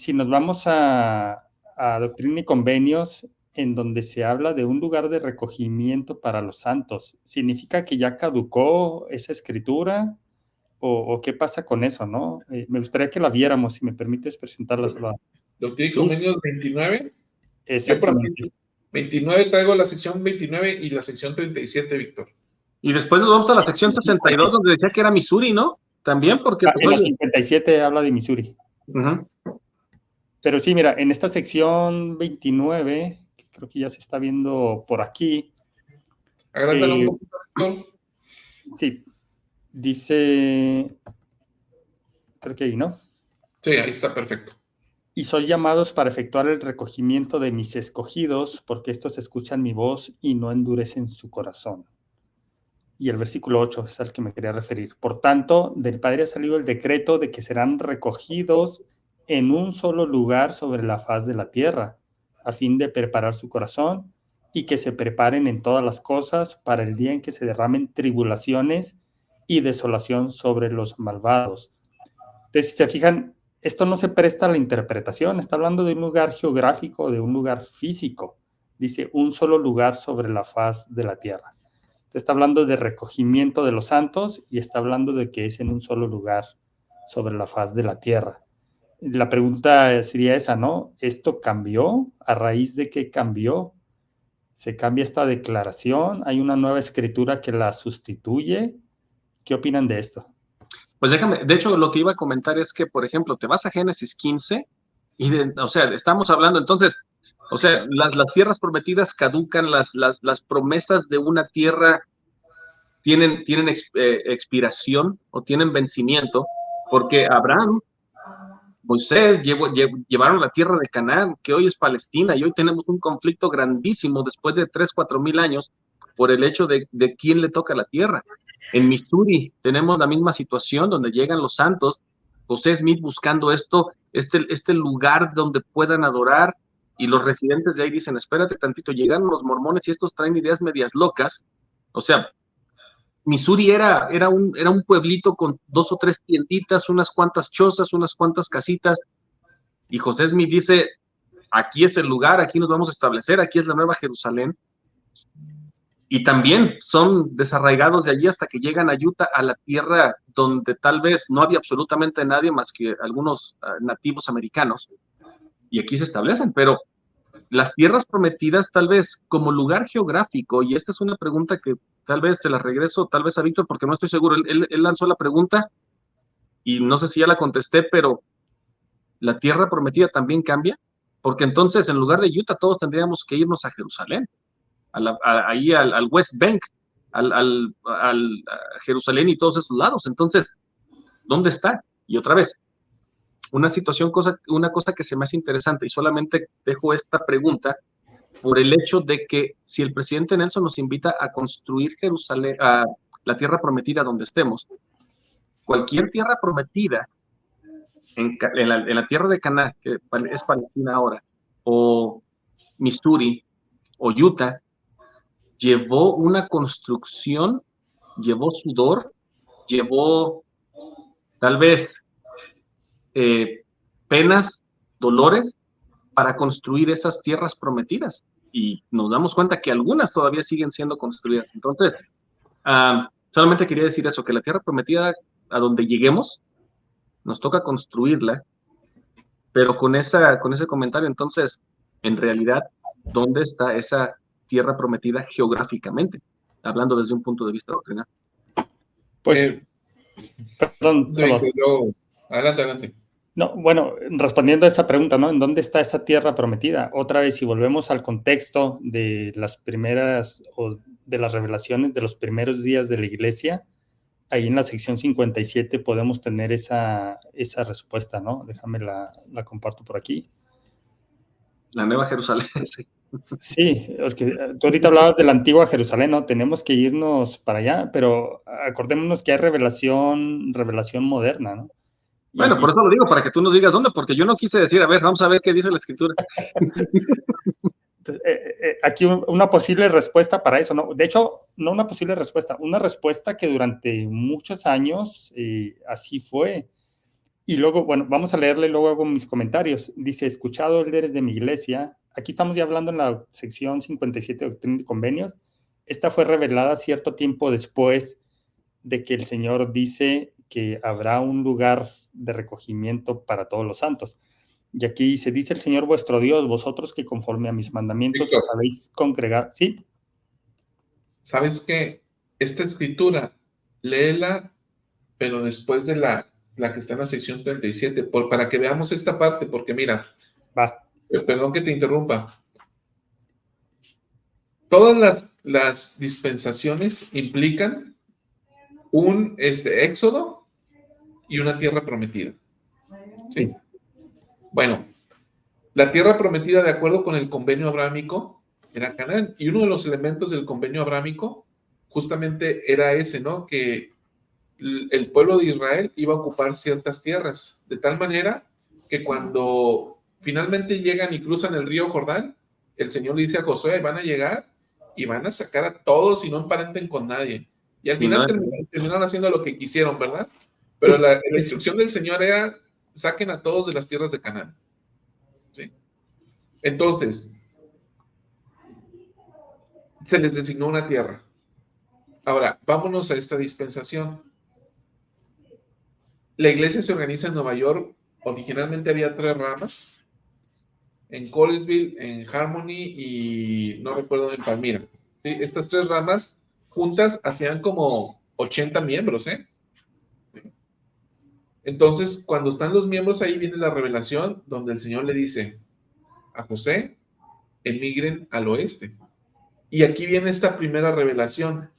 si nos vamos a Doctrina y Convenios, en donde se habla de un lugar de recogimiento para los santos, ¿significa que ya caducó esa escritura? ¿O qué pasa con eso, no? Me gustaría que la viéramos, si me permites presentarla, Salvador. Doctrina y Sí. Convenios 29. Yo por Exactamente. 29 traigo la sección 29 y la sección 37, Víctor. Y después nos vamos a la sección 62, donde decía que era Missouri, ¿no? También, porque pues, En la oye, 57 habla de Missouri. ujú. Pero sí, mira, en esta sección 29, que creo que ya se está viendo por aquí, Agrándala un poquito, Víctor. sí, dice, creo que ahí, ¿no? Sí, ahí está perfecto. Y sois llamados para efectuar el recogimiento de mis escogidos, porque estos escuchan mi voz y no endurecen su corazón. Y el versículo 8 es al que me quería referir. Por tanto, del Padre ha salido el decreto de que serán recogidos en un solo lugar sobre la faz de la tierra, a fin de preparar su corazón y que se preparen en todas las cosas para el día en que se derramen tribulaciones y desolación sobre los malvados. Entonces, si se fijan, esto no se presta a la interpretación, está hablando de un lugar geográfico, de un lugar físico. Dice un solo lugar sobre la faz de la tierra. Está hablando de recogimiento de los santos y está hablando de que es en un solo lugar sobre la faz de la tierra. La pregunta sería esa, ¿no? ¿Esto cambió? ¿A raíz de qué cambió? ¿Se cambia esta declaración? ¿Hay una nueva escritura que la sustituye? ¿Qué opinan de esto? Pues déjame, de hecho, lo que iba a comentar es que, por ejemplo, te vas a Génesis 15 y, o sea, estamos hablando entonces, o sea, las tierras prometidas caducan, las promesas de una tierra tienen expiración o tienen vencimiento, porque Abraham, Moisés llevaron la tierra de Canaán, que hoy es Palestina, y hoy tenemos un conflicto grandísimo después de 3-4 mil años por el hecho de quién le toca la tierra. En Missouri tenemos la misma situación donde llegan los santos, José Smith buscando este lugar donde puedan adorar, y los residentes de ahí dicen, espérate tantito, llegan los mormones y estos traen ideas medias locas. O sea, Missouri era un pueblito con 2 o 3 tienditas, unas cuantas chozas, unas cuantas casitas, y José Smith dice, aquí es el lugar, aquí nos vamos a establecer, aquí es la Nueva Jerusalén. Y también son desarraigados de allí hasta que llegan a Utah, a la tierra donde tal vez no había absolutamente nadie más que algunos nativos americanos, y aquí se establecen, pero las tierras prometidas tal vez como lugar geográfico, y esta es una pregunta que tal vez se la regreso tal vez a Víctor porque no estoy seguro, él lanzó la pregunta y no sé si ya la contesté, pero ¿la tierra prometida también cambia? Porque entonces en lugar de Utah todos tendríamos que irnos a Jerusalén, ahí al West Bank, a Jerusalén y todos esos lados. Entonces, ¿dónde está? Y otra vez, una cosa que se me hace interesante, y solamente dejo esta pregunta por el hecho de que si el presidente Nelson nos invita a construir Jerusalén, a la tierra prometida donde estemos, cualquier tierra prometida en la tierra de Canaán, que es Palestina ahora, o Missouri, o Utah, llevó una construcción, llevó sudor, llevó tal vez penas, dolores, para construir esas tierras prometidas. Y nos damos cuenta que algunas todavía siguen siendo construidas. Entonces, solamente quería decir eso, que la tierra prometida, a donde lleguemos, nos toca construirla, pero con ese comentario, entonces, en realidad, ¿dónde está esa tierra prometida geográficamente? Hablando desde un punto de vista doctrinal. Pues, perdón, adelante. No, bueno, respondiendo a esa pregunta, ¿no? ¿En dónde está esa tierra prometida? Otra vez, si volvemos al contexto de las primeras o de las revelaciones de los primeros días de la iglesia, ahí en la sección 57 podemos tener esa respuesta, ¿no? Déjame la comparto por aquí. La Nueva Jerusalén, sí. Sí, porque tú ahorita hablabas de la antigua Jerusalén, ¿no? Tenemos que irnos para allá, pero acordémonos que hay revelación moderna, ¿no? Bueno, por eso lo digo, para que tú nos digas dónde, porque yo no quise decir, a ver, vamos a ver qué dice la Escritura. Aquí una posible respuesta para eso, ¿no? De hecho, no una posible respuesta, una respuesta que durante muchos años así fue. Y luego, bueno, vamos a leerle, luego hago mis comentarios. Dice, escuchado líderes de mi iglesia, aquí estamos ya hablando en la sección 57 de Doctrina y Convenios. Esta fue revelada cierto tiempo después de que el Señor dice que habrá un lugar de recogimiento para todos los santos. Y aquí dice el Señor vuestro Dios, vosotros que conforme a mis mandamientos Víctor, os habéis congregado. ¿Sí? ¿sabes qué? Esta escritura, léela, pero después de la que está en la sección 37, para que veamos esta parte, porque mira, Va. perdón que te interrumpa. Todas las dispensaciones implican un éxodo y una tierra prometida. ¿Sí? Bueno, la tierra prometida, de acuerdo con el convenio abrámico, era Canaán. Y uno de los elementos del convenio abrámico justamente era ese, ¿no? Que el pueblo de Israel iba a ocupar ciertas tierras, de tal manera que cuando finalmente llegan y cruzan el río Jordán, el Señor le dice a Josué, van a llegar y van a sacar a todos y no emparenten con nadie. Y al final terminaron haciendo lo que quisieron, ¿verdad? Pero la instrucción del Señor era, saquen a todos de las tierras de Canaán. ¿Sí? Entonces, se les designó una tierra. Ahora, vámonos a esta dispensación. La iglesia se organiza en Nueva York. Originalmente había 3 ramas, en Colesville, en Harmony y no recuerdo, en Palmyra. ¿Sí? Estas 3 ramas juntas hacían como 80 miembros, ¿eh? Entonces, cuando están los miembros, ahí viene la revelación donde el Señor le dice a José, emigren al oeste. Y aquí viene esta primera revelación,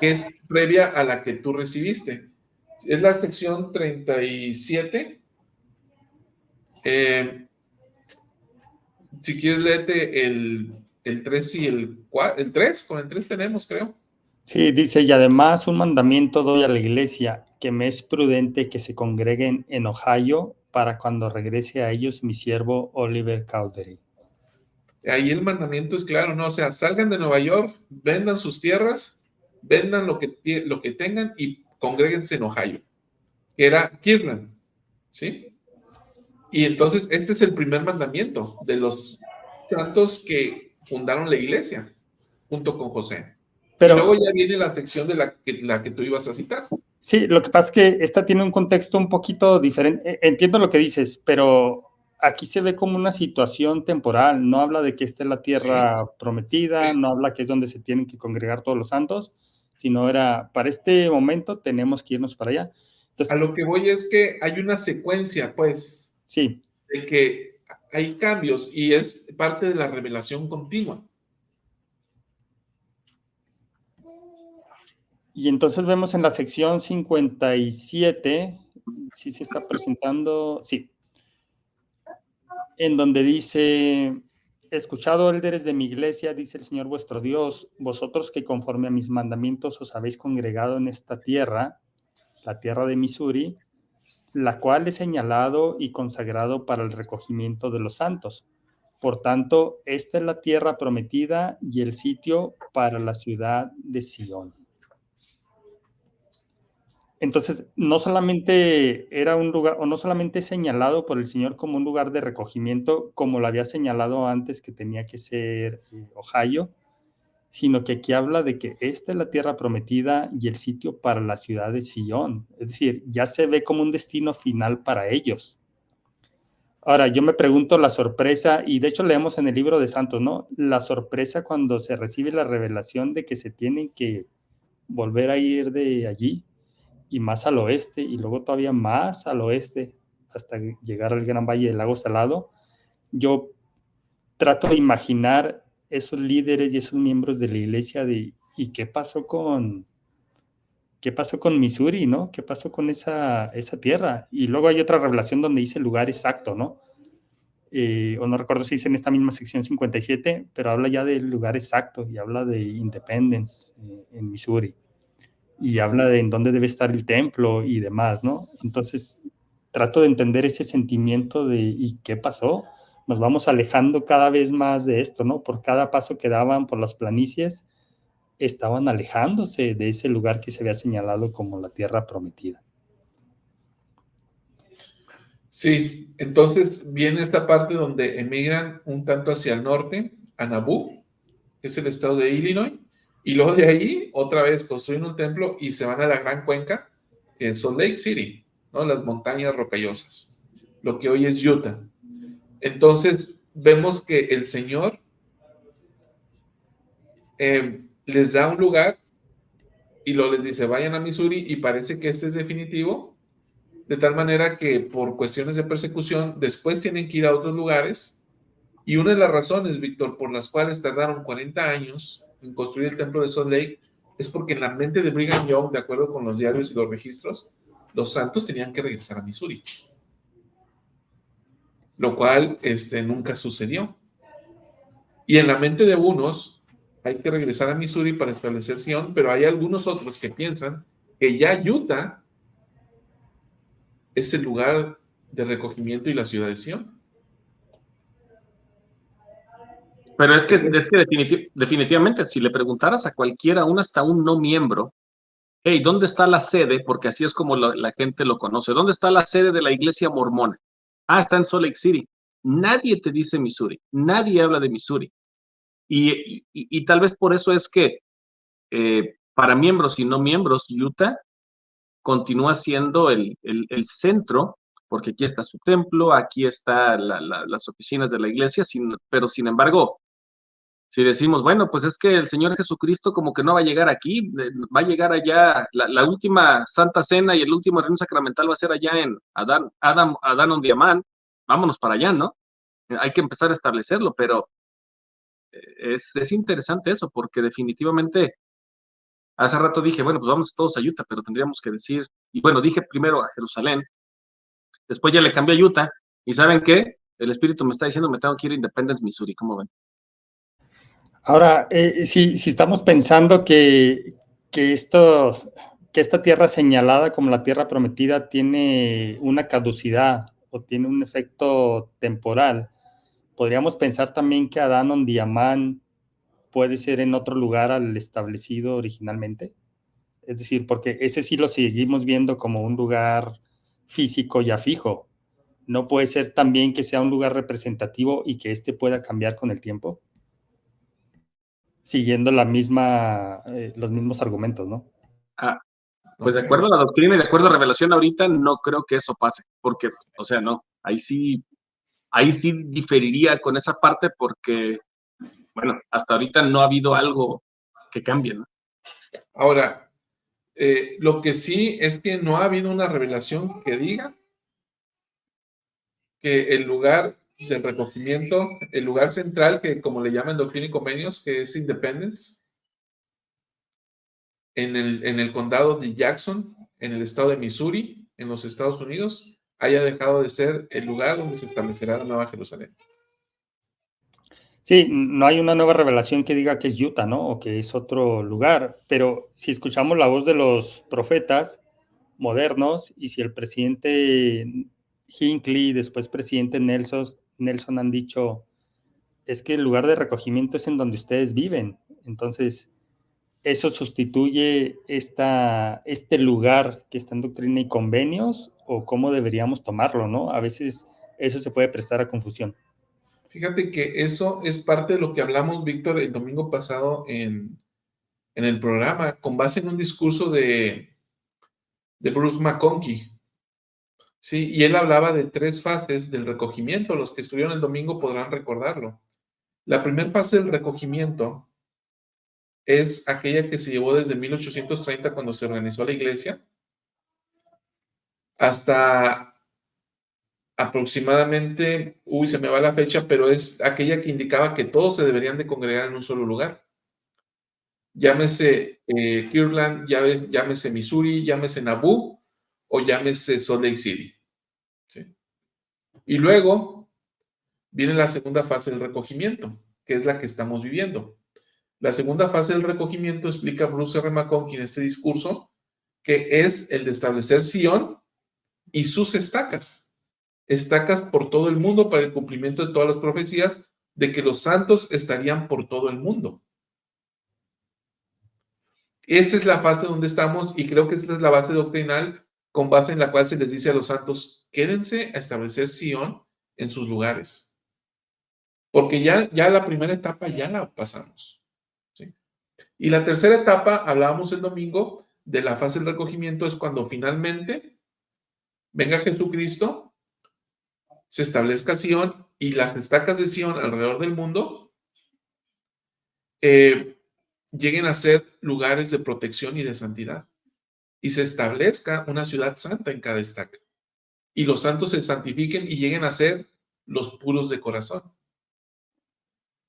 que es previa a la que tú recibiste. Es la sección 37. Si quieres, léete el 3 y el 4. El 3, con el 3 tenemos, creo. Sí, dice, y además un mandamiento doy a la iglesia, que me es prudente que se congreguen en Ohio para cuando regrese a ellos mi siervo Oliver Cowdery. Ahí el mandamiento es claro, ¿no? O sea, salgan de Nueva York, vendan sus tierras, vendan lo que tengan y congréguense en Ohio, que era Kirtland, ¿sí? Y entonces este es el primer mandamiento de los santos que fundaron la iglesia, junto con José. Pero, y luego ya viene la sección de la que tú ibas a citar. Sí, lo que pasa es que esta tiene un contexto un poquito diferente. Entiendo lo que dices, pero aquí se ve como una situación temporal. No habla de que esta es la tierra prometida, no habla que es donde se tienen que congregar todos los santos, sino era, para este momento tenemos que irnos para allá. Entonces, a lo que voy es que hay una secuencia, pues, sí, de que hay cambios y es parte de la revelación continua. Y entonces vemos en la sección 57, sí se está presentando, sí, en donde dice, escuchado líderes de mi iglesia, dice el Señor vuestro Dios, vosotros que conforme a mis mandamientos os habéis congregado en esta tierra, la tierra de Missouri, la cual he señalado y consagrado para el recogimiento de los santos. Por tanto, esta es la tierra prometida y el sitio para la ciudad de Sion. Entonces, no solamente era un lugar, o no solamente señalado por el Señor como un lugar de recogimiento, como lo había señalado antes que tenía que ser Ohio, sino que aquí habla de que esta es la tierra prometida y el sitio para la ciudad de Sion. Es decir, ya se ve como un destino final para ellos. Ahora, yo me pregunto la sorpresa, y de hecho leemos en el libro de Santos, ¿no? La sorpresa cuando se recibe la revelación de que se tienen que volver a ir de allí y más al oeste, y luego todavía más al oeste, hasta llegar al Gran Valle del Lago Salado. Yo trato de imaginar esos líderes y esos miembros de la iglesia ¿y qué pasó con Missouri, ¿no? ¿Qué pasó con esa tierra? Y luego hay otra revelación donde dice el lugar exacto, ¿no? O no recuerdo si dice en esta misma sección 57, pero habla ya del lugar exacto y habla de Independence en Missouri. Y habla de en dónde debe estar el templo y demás, ¿no? Entonces, trato de entender ese sentimiento de ¿y qué pasó? Nos vamos alejando cada vez más de esto, ¿no? Por cada paso que daban por las planicies, estaban alejándose de ese lugar que se había señalado como la tierra prometida. Sí, entonces viene esta parte donde emigran un tanto hacia el norte, a Nauvoo, que es el estado de Illinois, y luego de ahí otra vez construyen un templo y se van a la gran cuenca, que es Salt Lake City, ¿no? Las montañas rocallosas, lo que hoy es Utah. Entonces vemos que el Señor les da un lugar y luego les dice, vayan a Missouri, y parece que este es definitivo, de tal manera que por cuestiones de persecución después tienen que ir a otros lugares. Y una de las razones, Víctor, por las cuales tardaron 40 años en construir el templo de Salt Lake es porque en la mente de Brigham Young, de acuerdo con los diarios y los registros, los santos tenían que regresar a Missouri, lo cual nunca sucedió. Y en la mente de unos hay que regresar a Missouri para establecer Sion, pero hay algunos otros que piensan que ya Utah es el lugar de recogimiento y la ciudad de Sion. Pero es que definitivamente, si le preguntaras a cualquiera, aún hasta un no miembro, hey, ¿dónde está la sede? Porque así es como la gente lo conoce. ¿Dónde está la sede de la iglesia mormona? Ah, está en Salt Lake City. Nadie te dice Missouri. Nadie habla de Missouri. Y tal vez por eso es que para miembros y no miembros, Utah continúa siendo el centro, porque aquí está su templo, aquí están las oficinas de la iglesia, pero sin embargo, si decimos, bueno, pues es que el Señor Jesucristo como que no va a llegar aquí, va a llegar allá, la última Santa Cena y el último reino sacramental va a ser allá en Adán on Demand, vámonos para allá, ¿no? Hay que empezar a establecerlo, pero es interesante eso, porque definitivamente, hace rato dije, bueno, pues vamos todos a Utah, pero tendríamos que decir, y bueno, dije primero a Jerusalén, después ya le cambié a Utah, y ¿saben qué? El Espíritu me está diciendo, me tengo que ir a Independence, Missouri, ¿cómo ven? Ahora, si estamos pensando que esta tierra señalada como la tierra prometida tiene una caducidad o tiene un efecto temporal, podríamos pensar también que Adán on Demand puede ser en otro lugar al establecido originalmente. Es decir, porque ese sí lo seguimos viendo como un lugar físico ya fijo. ¿No puede ser también que sea un lugar representativo y que éste pueda cambiar con el tiempo? Siguiendo los mismos argumentos, ¿no? Ah, pues de acuerdo a la doctrina y de acuerdo a revelación ahorita, no creo que eso pase, porque, o sea, no, ahí sí diferiría con esa parte porque, bueno, hasta ahorita no ha habido algo que cambie, ¿no? Ahora, lo que sí es que no ha habido una revelación que diga que el lugar de recogimiento, el lugar central, que como le llaman Doctrina y Convenios, que es Independence, en el condado de Jackson, en el estado de Missouri, en los Estados Unidos, haya dejado de ser el lugar donde se establecerá la Nueva Jerusalén. Sí, no hay una nueva revelación que diga que es Utah, ¿no? O que es otro lugar, pero si escuchamos la voz de los profetas modernos y si el presidente Hinckley, después presidente Nelson han dicho, es que el lugar de recogimiento es en donde ustedes viven. Entonces, ¿eso sustituye este lugar que está en Doctrina y Convenios o cómo deberíamos tomarlo, ¿no? A veces eso se puede prestar a confusión. Fíjate que eso es parte de lo que hablamos, Víctor, el domingo pasado en el programa, con base en un discurso de Bruce McConkie. Sí, y él hablaba de 3 fases del recogimiento. Los que estuvieron el domingo podrán recordarlo. La primera fase del recogimiento es aquella que se llevó desde 1830, cuando se organizó la iglesia, hasta aproximadamente, se me va la fecha, pero es aquella que indicaba que todos se deberían de congregar en un solo lugar. Llámese Kirtland, llámese Missouri, llámese Nauvoo o llámese Salt Lake City. ¿Sí? Y luego viene la segunda fase del recogimiento, que es la que estamos viviendo. La segunda fase del recogimiento, explica Bruce R. McConkie en este discurso, que es el de establecer Sion y sus estacas. Estacas por todo el mundo para el cumplimiento de todas las profecías de que los santos estarían por todo el mundo. Esa es la fase donde estamos y creo que esa es la base doctrinal con base en la cual se les dice a los santos, quédense a establecer Sión en sus lugares. Porque ya la primera etapa ya la pasamos. ¿Sí? Y la tercera etapa, hablábamos el domingo, de la fase del recogimiento, es cuando finalmente venga Jesucristo, se establezca Sión y las estacas de Sión alrededor del mundo lleguen a ser lugares de protección y de santidad. Y se establezca una ciudad santa en cada estaca. Y los santos se santifiquen y lleguen a ser los puros de corazón.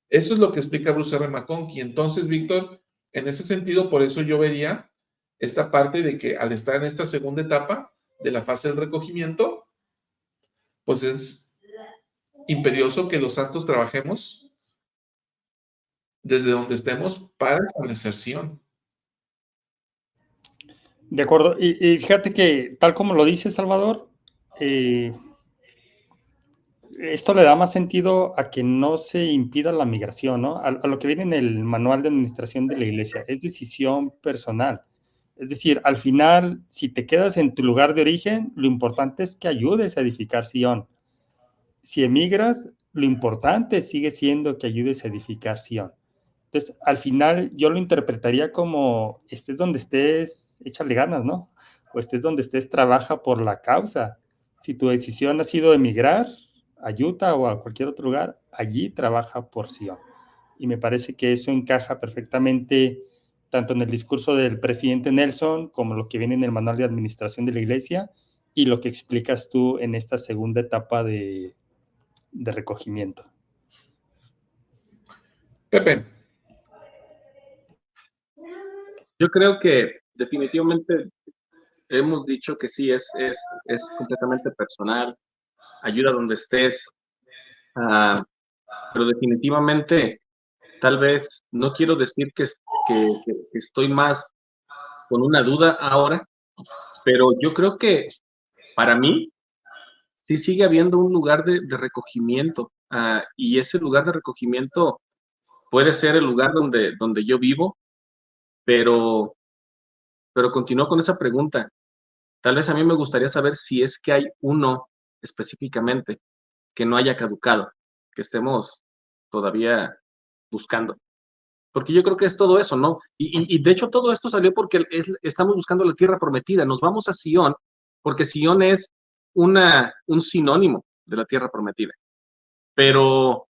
Eso es lo que explica Bruce R. McConkie. Entonces, Víctor, en ese sentido, por eso yo vería esta parte de que al estar en esta segunda etapa de la fase del recogimiento, pues es imperioso que los santos trabajemos desde donde estemos para establecer Sión. De acuerdo. Y fíjate que, tal como lo dice Salvador, esto le da más sentido a que no se impida la migración, ¿no? A lo que viene en el manual de administración de la iglesia. Es decisión personal. Es decir, al final, si te quedas en tu lugar de origen, lo importante es que ayudes a edificar Sion. Si emigras, lo importante sigue siendo que ayudes a edificar Sion. Entonces, al final, yo lo interpretaría como, estés donde estés, échale ganas, ¿no? O estés donde estés, trabaja por la causa. Si tu decisión ha sido emigrar a Utah o a cualquier otro lugar, allí trabaja por Sion. Y me parece que eso encaja perfectamente tanto en el discurso del presidente Nelson como lo que viene en el manual de administración de la iglesia y lo que explicas tú en esta segunda etapa de recogimiento. Pepe. Yo creo que definitivamente hemos dicho que sí, es completamente personal, ayuda donde estés, pero definitivamente tal vez no quiero decir que estoy más con una duda ahora, pero yo creo que para mí sí sigue habiendo un lugar de recogimiento, y ese lugar de recogimiento puede ser el lugar donde yo vivo, pero continúo con esa pregunta. Tal vez a mí me gustaría saber si es que hay uno específicamente que no haya caducado, que estemos todavía buscando. Porque yo creo que es todo eso, ¿no? Y de hecho todo esto salió porque estamos buscando la tierra prometida. Nos vamos a Sion, porque Sion es un sinónimo de la tierra prometida. Pero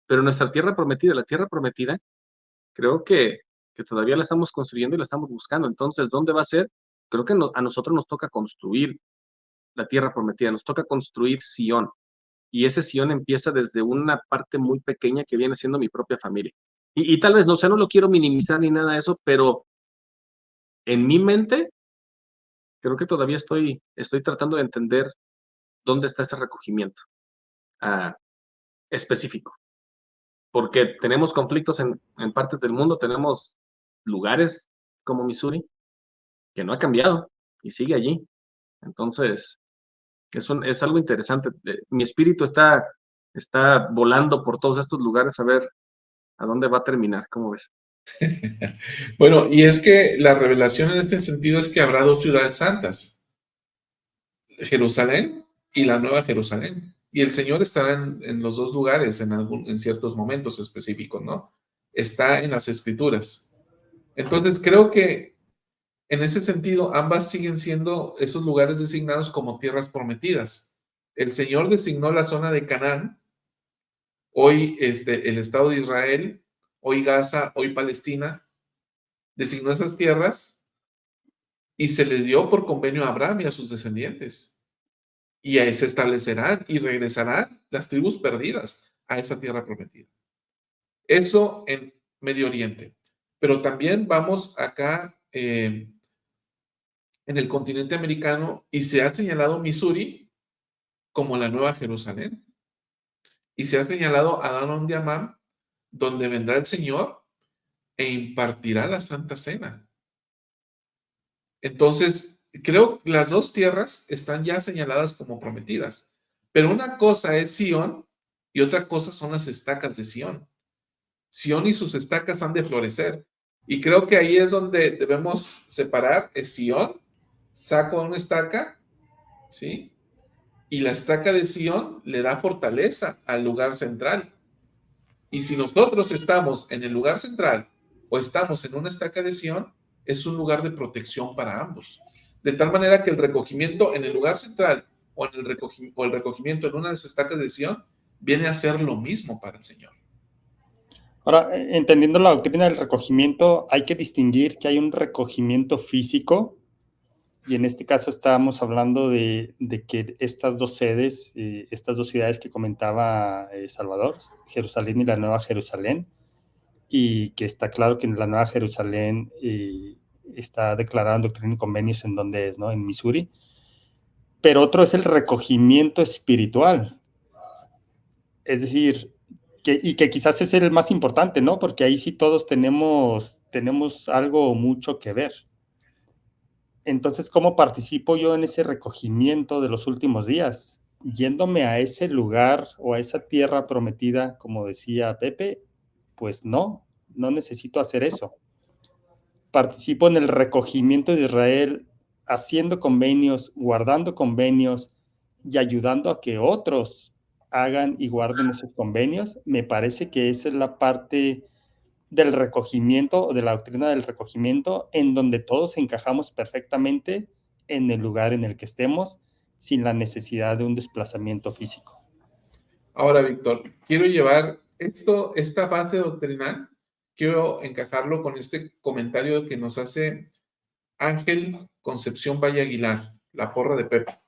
nuestra tierra prometida, la tierra prometida, creo que todavía la estamos construyendo y la estamos buscando. Entonces, ¿dónde va a ser? Creo que a nosotros nos toca construir la tierra prometida, nos toca construir Sion. Y ese Sion empieza desde una parte muy pequeña que viene siendo mi propia familia. Y tal vez, no sé, no lo quiero minimizar ni nada de eso, pero en mi mente, creo que todavía estoy tratando de entender dónde está ese recogimiento específico. Porque tenemos conflictos en partes del mundo, tenemos lugares como Missouri que no ha cambiado y sigue allí. Entonces, es algo interesante. Mi espíritu está volando por todos estos lugares a ver a dónde va a terminar, ¿cómo ves? Bueno, y es que la revelación en este sentido es que habrá dos ciudades santas, Jerusalén y la Nueva Jerusalén. Y el Señor estará en los dos lugares en ciertos momentos específicos, ¿no? Está en las Escrituras. Entonces, creo que en ese sentido, ambas siguen siendo esos lugares designados como tierras prometidas. El Señor designó la zona de Canaán, hoy el Estado de Israel, hoy Gaza, hoy Palestina, designó esas tierras y se les dio por convenio a Abraham y a sus descendientes. Y ahí se establecerán y regresarán las tribus perdidas a esa tierra prometida. Eso en Medio Oriente. Pero también vamos acá en el continente americano y se ha señalado Missouri como la Nueva Jerusalén. Y se ha señalado a Adán de Amán, donde vendrá el Señor e impartirá la Santa Cena. Entonces, creo que las dos tierras están ya señaladas como prometidas. Pero una cosa es Sión y otra cosa son las estacas de Sión. Sión y sus estacas han de florecer. Y creo que ahí es donde debemos separar, es Sión saco a una estaca, ¿sí? Y la estaca de Sion le da fortaleza al lugar central. Y si nosotros estamos en el lugar central o estamos en una estaca de Sion, es un lugar de protección para ambos. De tal manera que el recogimiento en el lugar central o el recogimiento en una de esas estacas de Sion viene a ser lo mismo para el Señor. Ahora, entendiendo la doctrina del recogimiento, hay que distinguir que hay un recogimiento físico, y en este caso estábamos hablando de que estas dos sedes, estas dos ciudades que comentaba Salvador, Jerusalén y la Nueva Jerusalén, y que está claro que en la Nueva Jerusalén está declarado en Doctrina y Convenios en donde es, ¿no? En Missouri. Pero otro es el recogimiento espiritual. Es decir, y que quizás es el más importante, ¿no? Porque ahí sí todos tenemos algo mucho que ver. Entonces, ¿cómo participo yo en ese recogimiento de los últimos días? Yéndome a ese lugar o a esa tierra prometida, como decía Pepe, pues no necesito hacer eso. Participo en el recogimiento de Israel, haciendo convenios, guardando convenios y ayudando a que otros hagan y guarden esos convenios. Me parece que esa es la parte del recogimiento, de la doctrina del recogimiento, en donde todos encajamos perfectamente en el lugar en el que estemos, sin la necesidad de un desplazamiento físico. Ahora, Víctor, quiero llevar esta base doctrinal, quiero encajarlo con este comentario que nos hace Ángel Concepción Valle Aguilar, la porra de Pepe.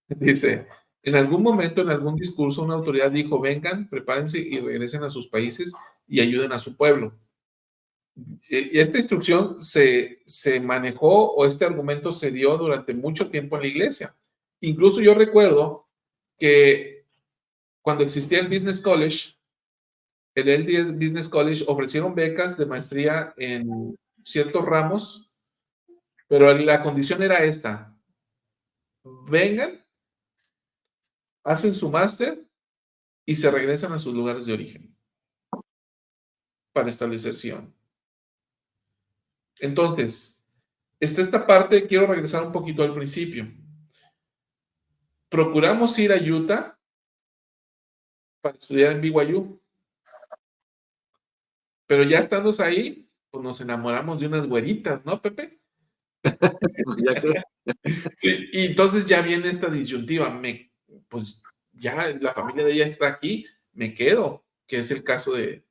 Dice, en algún momento, en algún discurso, una autoridad dijo, vengan, prepárense y regresen a sus países y ayuden a su pueblo. Y esta instrucción se manejó, o este argumento se dio durante mucho tiempo en la iglesia. Incluso yo recuerdo que cuando existía el Business College, el LDS Business College, ofrecieron becas de maestría en ciertos ramos, pero la condición era esta: vengan, hacen su máster y se regresan a sus lugares de origen para establecer Sion. Entonces, esta parte, quiero regresar un poquito al principio. Procuramos ir a Utah para estudiar en BYU, pero ya estando ahí, pues nos enamoramos de unas güeritas, ¿no, Pepe? ¿Ya qué? Sí, y entonces ya viene esta disyuntiva, pues ya la familia de ella está aquí, me quedo, que es el caso de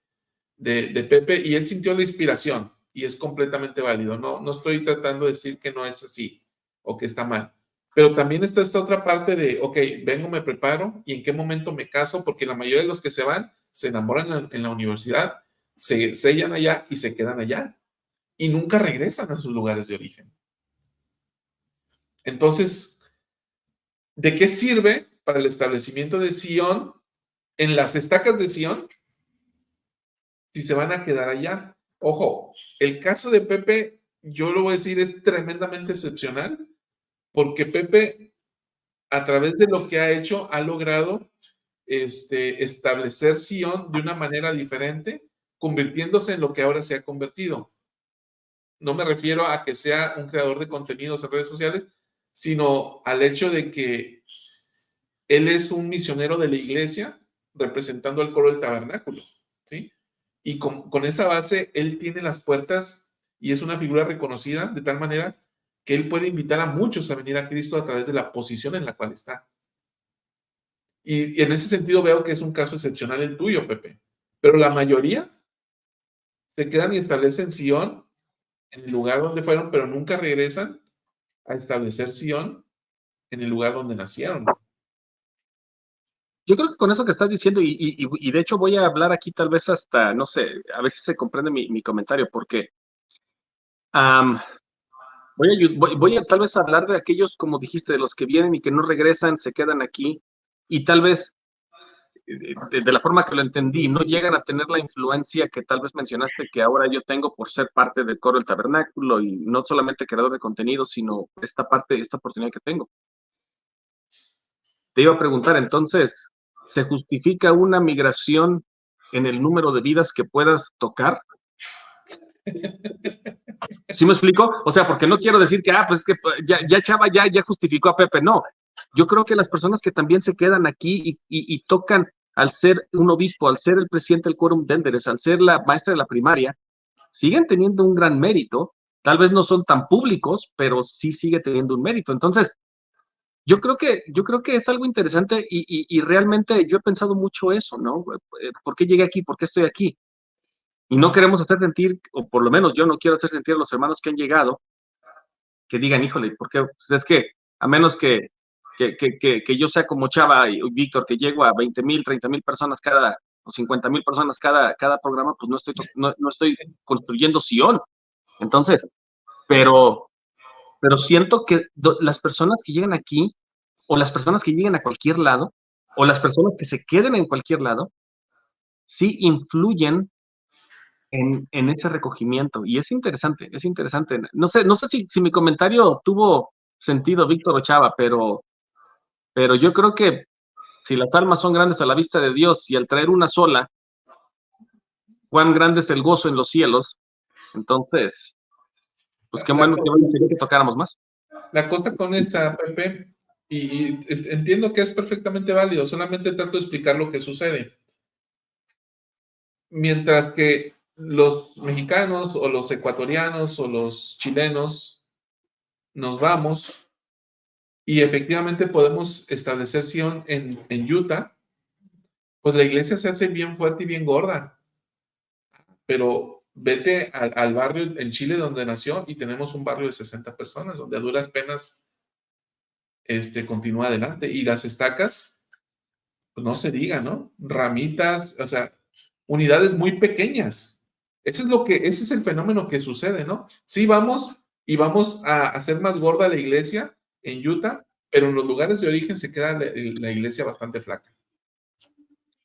Pepe, y él sintió la inspiración, y es completamente válido, no estoy tratando de decir que no es así, o que está mal, pero también está esta otra parte de, ok, vengo, me preparo, y en qué momento me caso, porque la mayoría de los que se van, se enamoran en la universidad, se sellan allá y se quedan allá, y nunca regresan a sus lugares de origen. Entonces, ¿de qué sirve para el establecimiento de Sion en las estacas de Sion si se van a quedar allá? Ojo, el caso de Pepe, yo lo voy a decir, es tremendamente excepcional, porque Pepe, a través de lo que ha hecho, ha logrado establecer Sion de una manera diferente, convirtiéndose en lo que ahora se ha convertido. No me refiero a que sea un creador de contenidos en redes sociales, sino al hecho de que él es un misionero de la iglesia representando al coro del tabernáculo, ¿sí? Y con esa base, él tiene las puertas y es una figura reconocida de tal manera que él puede invitar a muchos a venir a Cristo a través de la posición en la cual está. Y en ese sentido veo que es un caso excepcional el tuyo, Pepe. Pero la mayoría se quedan y establecen Sion en el lugar donde fueron, pero nunca regresan a establecer Sion en el lugar donde nacieron. Yo creo que con eso que estás diciendo, y de hecho voy a hablar aquí tal vez hasta, no sé, a ver si se comprende mi comentario, porque voy a tal vez hablar de aquellos, como dijiste, de los que vienen y que no regresan, se quedan aquí, y tal vez, de la forma que lo entendí, no llegan a tener la influencia que tal vez mencionaste que ahora yo tengo por ser parte del coro del tabernáculo, y no solamente creador de contenido, sino esta oportunidad que tengo. Te iba a preguntar, entonces, ¿se justifica una migración en el número de vidas que puedas tocar? ¿Sí me explico? O sea, porque no quiero decir que, pues es que ya Chava ya justificó a Pepe, no. Yo creo que las personas que también se quedan aquí y tocan, al ser un obispo, al ser el presidente del Quórum Denderes, al ser la maestra de la primaria, siguen teniendo un gran mérito. Tal vez no son tan públicos, pero sí sigue teniendo un mérito. Entonces, yo creo que es algo interesante y realmente yo he pensado mucho eso, ¿no? ¿Por qué llegué aquí? ¿Por qué estoy aquí? Y no queremos hacer sentir, o por lo menos yo no quiero hacer sentir a los hermanos que han llegado, que digan, híjole, ¿por qué? Pues es que a menos que yo sea como Chava y Víctor, que llego a 20,000, 30,000 personas o 50,000 personas cada programa, pues no estoy construyendo Sion. Entonces, pero siento que las personas que llegan aquí, o las personas que lleguen a cualquier lado, o las personas que se queden en cualquier lado, sí influyen en ese recogimiento. Y es interesante, es interesante. No sé si mi comentario tuvo sentido, Víctor o Chava, pero yo creo que si las almas son grandes a la vista de Dios y al traer una sola, cuán grande es el gozo en los cielos. Entonces, pues qué bueno sería que tocáramos más. La cosa con esta, Pepe, y entiendo que es perfectamente válido, solamente trato de explicar lo que sucede. Mientras que los mexicanos o los ecuatorianos o los chilenos nos vamos y efectivamente podemos establecer Sion en Utah, pues la iglesia se hace bien fuerte y bien gorda. Pero vete al barrio en Chile donde nació y tenemos un barrio de 60 personas, donde a duras penas continúa adelante. Y las estacas, pues no se diga, ¿no? Ramitas, o sea, unidades muy pequeñas. Ese es el fenómeno que sucede, ¿no? Sí, vamos a hacer más gorda la iglesia en Utah, pero en los lugares de origen se queda la iglesia bastante flaca.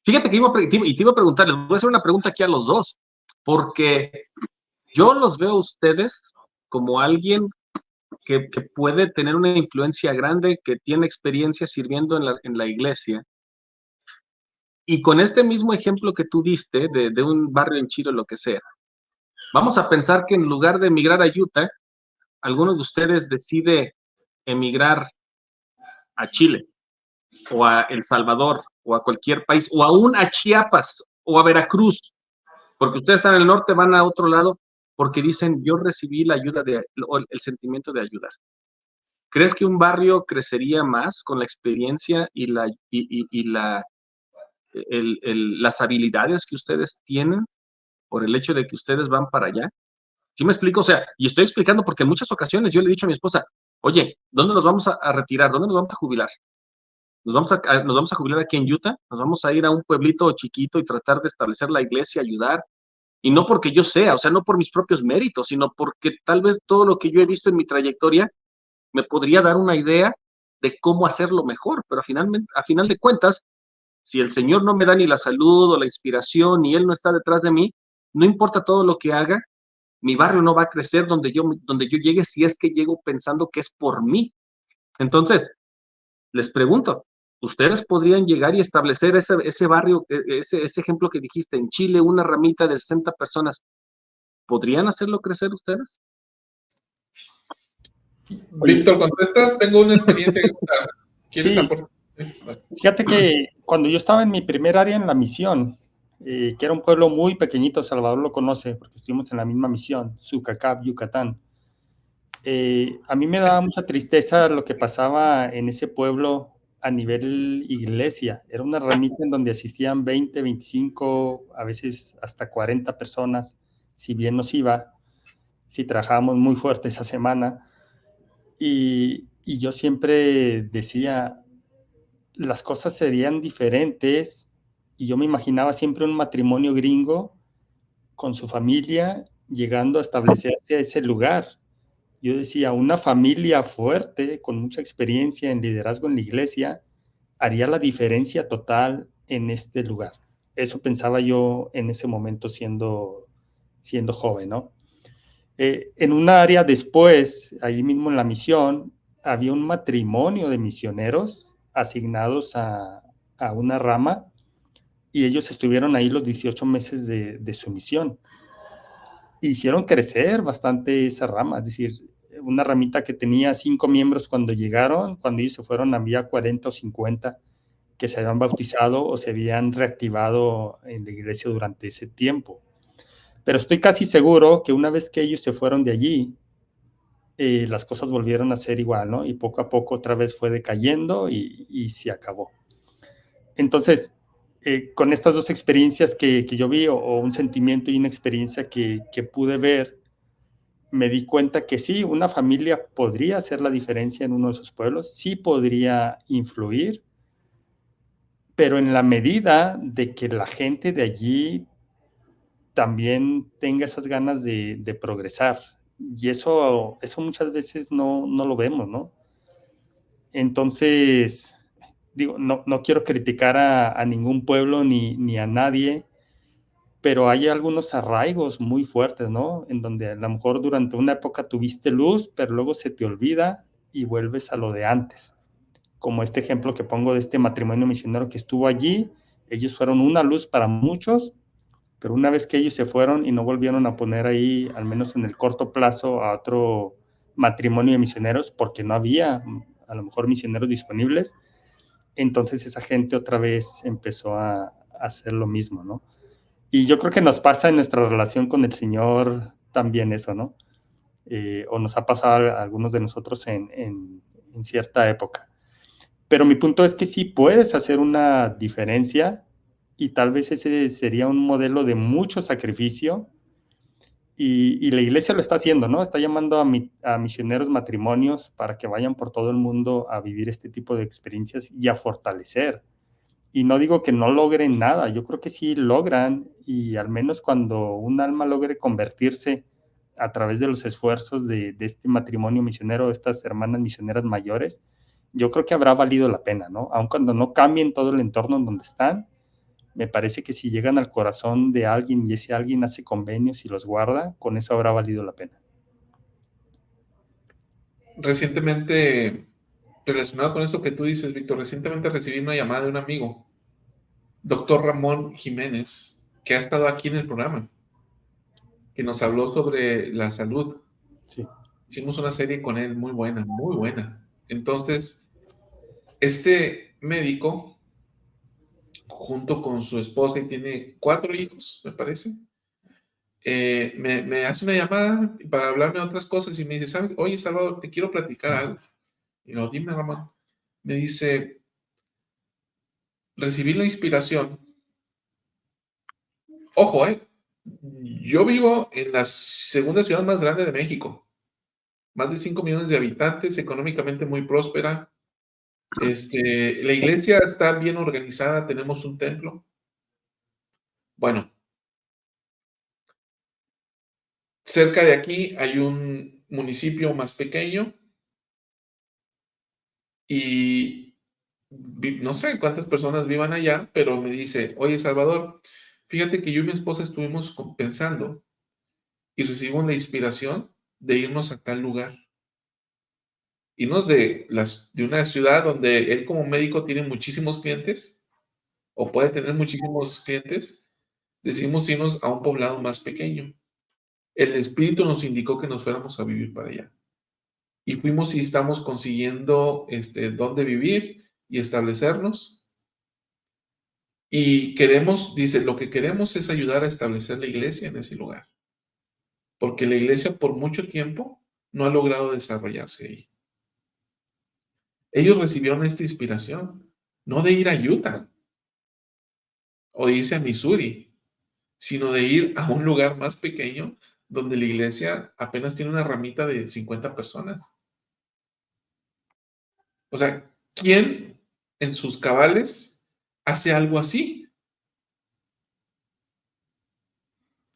Fíjate que te iba a preguntar, les voy a hacer una pregunta aquí a los dos, porque yo los veo a ustedes como alguien que puede tener una influencia grande, que tiene experiencia sirviendo en la iglesia. Y con este mismo ejemplo que tú diste de un barrio en Chile o lo que sea, vamos a pensar que en lugar de emigrar a Utah, alguno de ustedes decide emigrar a Chile o a El Salvador o a cualquier país o aún a Chiapas o a Veracruz, porque ustedes están en el norte, van a otro lado porque dicen, yo recibí la ayuda o el sentimiento de ayudar. ¿Crees que un barrio crecería más con la experiencia y las habilidades que ustedes tienen por el hecho de que ustedes van para allá? ¿Sí me explico? O sea, y estoy explicando porque en muchas ocasiones yo le he dicho a mi esposa, oye, ¿dónde nos vamos a retirar? ¿Dónde nos vamos a jubilar? Nos vamos a jubilar aquí en Utah, nos vamos a ir a un pueblito chiquito y tratar de establecer la iglesia, ayudar. Y no porque yo sea, o sea, no por mis propios méritos, sino porque tal vez todo lo que yo he visto en mi trayectoria me podría dar una idea de cómo hacerlo mejor, pero a final de cuentas, si el Señor no me da ni la salud o la inspiración, ni Él no está detrás de mí, no importa todo lo que haga, mi barrio no va a crecer donde yo llegue si es que llego pensando que es por mí. Entonces, les pregunto, ¿ustedes podrían llegar y establecer ese barrio, ese ejemplo que dijiste, en Chile, una ramita de 60 personas? ¿Podrían hacerlo crecer ustedes? Víctor, ¿contestas? Tengo una experiencia que contar. ¿Quieres Sí, aportar? fíjate que cuando yo estaba en mi primer área en la misión, que era un pueblo muy pequeñito, Salvador lo conoce porque estuvimos en la misma misión, Sucacab, Yucatán. A mí me daba mucha tristeza lo que pasaba en ese pueblo a nivel iglesia. Era una ramita en donde asistían 20, 25, a veces hasta 40 personas, si bien nos iba, si trabajábamos muy fuerte esa semana. Y yo siempre decía, las cosas serían diferentes, y yo me imaginaba siempre un matrimonio gringo con su familia llegando a establecerse a ese lugar. Yo decía, una familia fuerte, con mucha experiencia en liderazgo en la iglesia, haría la diferencia total en este lugar. Eso pensaba yo en ese momento siendo joven, ¿no? En un área después, ahí mismo en la misión, había un matrimonio de misioneros asignados a una rama, y ellos estuvieron ahí los 18 meses de su misión. hicieron crecer bastante esa rama, es decir, una ramita que tenía 5 miembros cuando llegaron, cuando ellos se fueron había 40 o 50 que se habían bautizado o se habían reactivado en la iglesia durante ese tiempo. Pero estoy casi seguro que una vez que ellos se fueron de allí, las cosas volvieron a ser igual, ¿no? Y poco a poco otra vez fue decayendo y se acabó. Entonces, con estas dos experiencias que yo vi, o un sentimiento y una experiencia que pude ver, me di cuenta que sí, una familia podría hacer la diferencia en uno de esos pueblos, sí podría influir, pero en la medida de que la gente de allí también tenga esas ganas de progresar. Y eso muchas veces no lo vemos, ¿no? Entonces, digo, no quiero criticar a ningún pueblo ni a nadie, pero hay algunos arraigos muy fuertes, ¿no? En donde a lo mejor durante una época tuviste luz, pero luego se te olvida y vuelves a lo de antes. Como este ejemplo que pongo de este matrimonio misionero que estuvo allí, ellos fueron una luz para muchos, pero una vez que ellos se fueron y no volvieron a poner ahí, al menos en el corto plazo, a otro matrimonio de misioneros, porque no había a lo mejor misioneros disponibles, entonces esa gente otra vez empezó a hacer lo mismo, ¿no? Y yo creo que nos pasa en nuestra relación con el Señor también eso, ¿no? O nos ha pasado a algunos de nosotros en cierta época. Pero mi punto es que sí puedes hacer una diferencia y tal vez ese sería un modelo de mucho sacrificio y la iglesia lo está haciendo, ¿no? Está llamando a misioneros matrimonios para que vayan por todo el mundo a vivir este tipo de experiencias y a fortalecer. Y no digo que no logren nada, yo creo que sí logran y al menos cuando un alma logre convertirse a través de los esfuerzos de este matrimonio misionero, de estas hermanas misioneras mayores, yo creo que habrá valido la pena, ¿no? Aun cuando no cambien todo el entorno en donde están, me parece que si llegan al corazón de alguien y ese alguien hace convenios y los guarda, con eso habrá valido la pena. Recientemente, relacionado con esto que tú dices, Víctor, recientemente recibí una llamada de un amigo, doctor Ramón Jiménez, que ha estado aquí en el programa, que nos habló sobre la salud. Sí. Hicimos una serie con él muy buena, muy buena. Entonces, este médico, junto con su esposa, y tiene 4 hijos, me parece, me hace una llamada para hablarme de otras cosas y me dice, ¿sabes? Oye, Salvador, te quiero platicar algo. Y lo dime, Ramón. Me dice, recibí la inspiración. Ojo, yo vivo en la segunda ciudad más grande de México. Más de 5 millones de habitantes, económicamente muy próspera. La iglesia está bien organizada, tenemos un templo. Bueno, cerca de aquí hay un municipio más pequeño y no sé cuántas personas vivan allá, pero me dice, oye Salvador, fíjate que yo y mi esposa estuvimos pensando y recibimos la inspiración de irnos a tal lugar. Irnos de una ciudad donde él como médico tiene muchísimos clientes o puede tener muchísimos clientes, decidimos irnos a un poblado más pequeño. El espíritu nos indicó que nos fuéramos a vivir para allá. Y fuimos y estamos consiguiendo dónde vivir y establecernos. Y queremos, dice, lo que queremos es ayudar a establecer la iglesia en ese lugar. Porque la iglesia por mucho tiempo no ha logrado desarrollarse ahí. Ellos recibieron esta inspiración, no de ir a Utah o de irse a Missouri, sino de ir a un lugar más pequeño donde la iglesia apenas tiene una ramita de 50 personas. O sea, ¿quién en sus cabales hace algo así?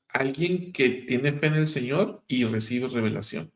Alguien que tiene fe en el Señor y recibe revelación.